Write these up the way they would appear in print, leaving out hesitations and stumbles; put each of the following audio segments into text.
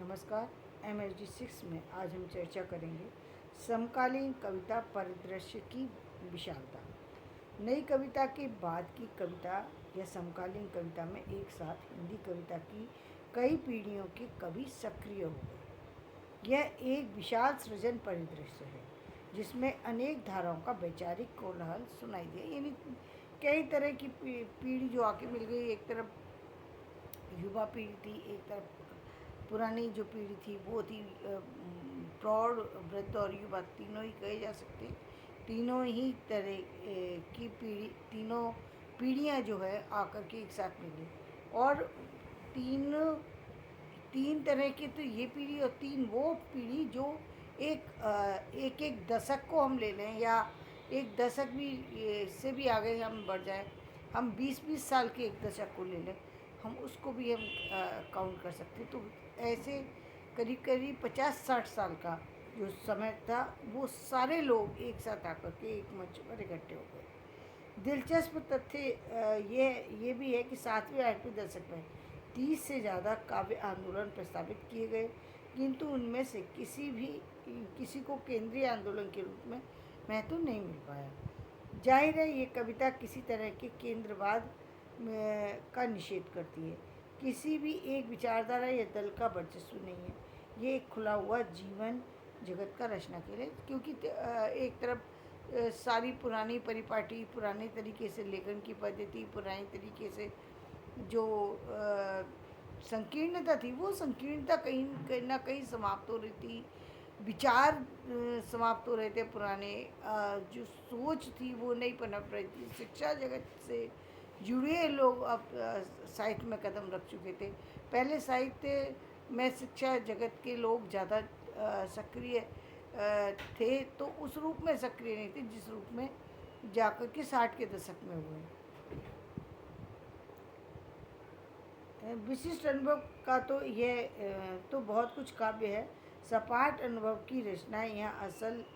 नमस्कार। MSD 6 में आज हम चर्चा करेंगे समकालीन कविता परिदृश्य की विशालता। नई कविता के बाद की कविता या समकालीन कविता में एक साथ हिंदी कविता की कई पीढ़ियों के कवि सक्रिय हो गए। यह एक विशाल सृजन परिदृश्य है जिसमें अनेक धाराओं का वैचारिक कोलाहल सुनाई दिया। यानी कई तरह की पीढ़ी जो आके मिल गई। एक तरफ युवा पीढ़ी थी, एक तरफ पुरानी जो पीढ़ी थी वो थी प्रौढ़, वृद्ध और युवा, तीनों ही कहे जा सकते। तीनों ही तरह की तीनों पीढ़ियाँ जो है आकर के एक साथ मिली। और तीन तीन तरह की तो ये पीढ़ी और तीन वो पीढ़ी जो एक दशक को हम ले लें, या एक दशक भी से भी आगे हम बढ़ जाएं, हम 20-20 साल के एक दशक को ले लें, हम उसको भी हम काउंट कर सकते। तो ऐसे करीब करीब 50-60 साल का जो समय था वो सारे लोग एक साथ आकर के एक मंच पर इकट्ठे हो गए। दिलचस्प तथ्य ये भी है कि 7वें-8वें दशक में 30 से ज़्यादा काव्य आंदोलन प्रस्तावित किए गए, किंतु उनमें से किसी को केंद्रीय आंदोलन के रूप में महत्व नहीं मिल पाया। जाहिर है ये कविता किसी तरह के केंद्रवाद का निषेध करती है। किसी भी एक विचारधारा या दल का वर्चस्व नहीं है। ये एक खुला हुआ जीवन जगत का रचना के लिए, क्योंकि एक तरफ सारी पुरानी परिपाटी, पुराने तरीके से लेखन की पद्धति, पुराने तरीके से जो संकीर्णता थी वो संकीर्णता कहीं ना कहीं समाप्त हो रही थी। विचार समाप्त हो रहे थे पुराने, जो सोच थी वो नहीं पनप रही थी। शिक्षा जगत से जुड़े लोग अब साहित्य में कदम रख चुके थे। पहले साहित्य में शिक्षा जगत के लोग ज़्यादा सक्रिय थे, तो उस रूप में सक्रिय नहीं थे जिस रूप में जाकर के 60 के दशक में हुए। विशिष्ट अनुभव का तो यह तो बहुत कुछ काव्य है। सपाट अनुभव की रचनाएं यहाँ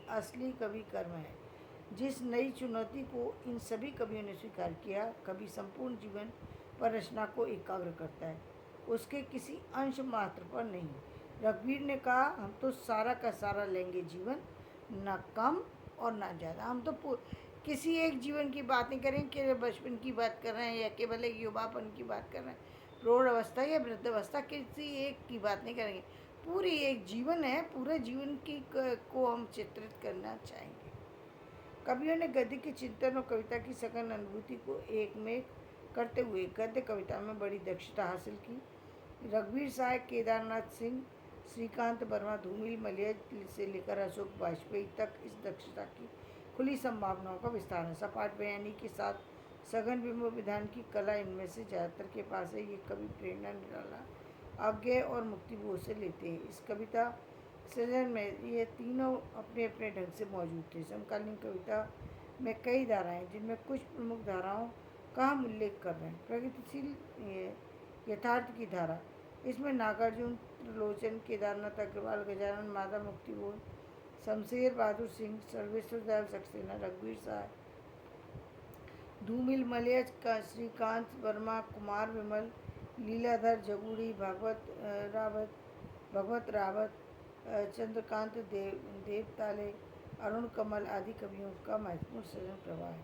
असली कवि कर्म है। जिस नई चुनौती को इन सभी कवियों ने स्वीकार किया, कवि संपूर्ण जीवन पर रचना को एकाग्र करता है, उसके किसी अंश मात्र पर नहीं। रघुवीर ने कहा, हम तो सारा का सारा लेंगे जीवन, न कम और न ज़्यादा। हम तो किसी एक जीवन की बात नहीं करें, केवल बचपन की बात कर रहे हैं या केवल एक युवापन की बात कर रहे हैं, प्रौढ़ अवस्था या वृद्धावस्था, किसी एक की बात नहीं करेंगे। पूरी एक जीवन है, पूरे जीवन की को हम चित्रित करना चाहेंगे। कवियों ने गद्य के चिंतन और कविता की सघन अनुभूति को एक में करते हुए गद्य कविता में बड़ी दक्षता हासिल की। रघुवीर साय, केदारनाथ सिंह, श्रीकांत वर्मा, धूमिल मलय से लेकर अशोक वाजपेयी तक इस दक्षता की खुली संभावनाओं का विस्तार है। सपाट बयानी के साथ सघन बिंब विधान की कला इनमें से ज़्यादातर के पास है। ये कवि प्रेरणा, निराला, अज्ञेय और मुक्तिबोध से लेते हैं। इस कविता सृजन में ये तीनों अपने अपने ढंग से मौजूद थे। समकालीन कविता में कई धाराएं, जिनमें कुछ प्रमुख धाराओं का हम उल्लेख कर रहे हैं। प्रगतिशील यथार्थ की धारा, इसमें नागार्जुन, त्रिलोचन, केदारनाथ अग्रवाल, गजानन माधव, मुक्तिबोध, शमशेर बहादुर सिंह, सर्वेश्वर दयाल सक्सेना, रघुवीर साय, धूमिल मलय का, श्रीकांत वर्मा, कुमार विमल, लीलाधर जगूड़ी, भगवत रावत, चंद्रकांत देवताले, अरुण कमल आदि कवियों का महत्वपूर्ण सृजन प्रवाह है।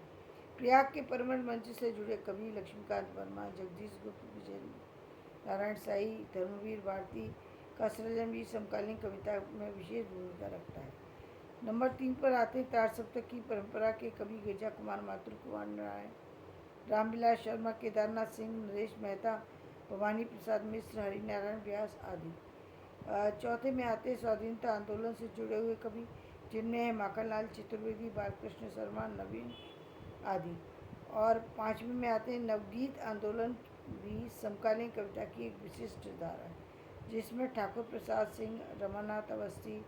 प्रयाग के परिमल मंच से जुड़े कवि लक्ष्मीकांत वर्मा, जगदीश गुप्त, विजय नारायण साई, धर्मवीर भारती का सृजन भी समकालीन कविता में विशेष भूमिका रखता है। नंबर 3 पर आते हैं तार सप्तक की परंपरा के कवि गिरजा कुमार, मातृ कुमार नारायण, रामविलास शर्मा, केदारनाथ सिंह, नरेश मेहता, भवानी प्रसाद मिश्र, हरिनारायण व्यास आदि। चौथे में आते हैं स्वाधीनता आंदोलन से जुड़े हुए कवि, जिनमें है माखनलाल चतुर्वेदी, बालकृष्ण शर्मा, नवीन आदि। और 5वें में आते हैं नवगीत आंदोलन, भी समकालीन कविता की एक विशिष्ट धारा है, जिसमें ठाकुर प्रसाद सिंह, रमानाथ अवस्थी,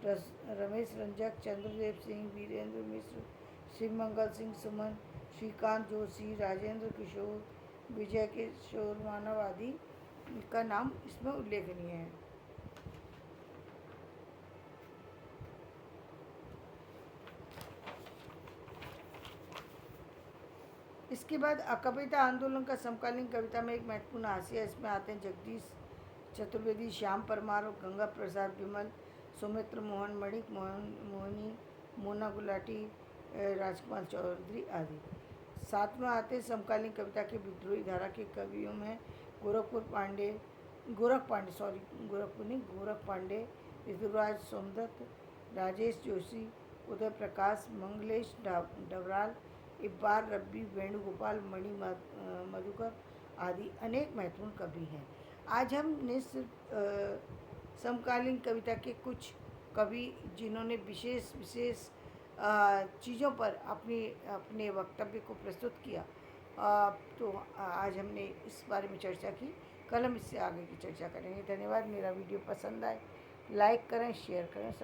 रमेश रंजक, चंद्रदेव सिंह, वीरेंद्र मिश्र, शिवमंगल सिंह सुमन, श्रीकांत जोशी, राजेंद्र किशोर, विजय किशोर मानव आदि का नाम इसमें उल्लेखनीय है। इसके बाद अकविता आंदोलन का समकालीन कविता में एक महत्वपूर्ण हाशिया। इसमें आते हैं जगदीश चतुर्वेदी, श्याम परमार और गंगा प्रसाद विमल, सुमित्र मोहन मणिक, मोहनी, मोना गुलाटी, राजकुमार चौधरी आदि। सातवें आते समकालीन कविता के विद्रोही धारा के कवियों में गोरख पांडे, ऋतुराज सोमदत्त, राजेश जोशी, उदय प्रकाश, मंगलेश डबराल, इब्बार रब्बी, वेणुगोपाल, मणि मधुकर आदि अनेक महत्वपूर्ण कवि हैं। आज हमने समकालीन कविता के कुछ कवि जिन्होंने विशेष चीज़ों पर अपने वक्तव्य को प्रस्तुत किया, तो आज हमने इस बारे में चर्चा की। कल हम इससे आगे की चर्चा करेंगे। धन्यवाद। मेरा वीडियो पसंद आए लाइक करें, शेयर करें।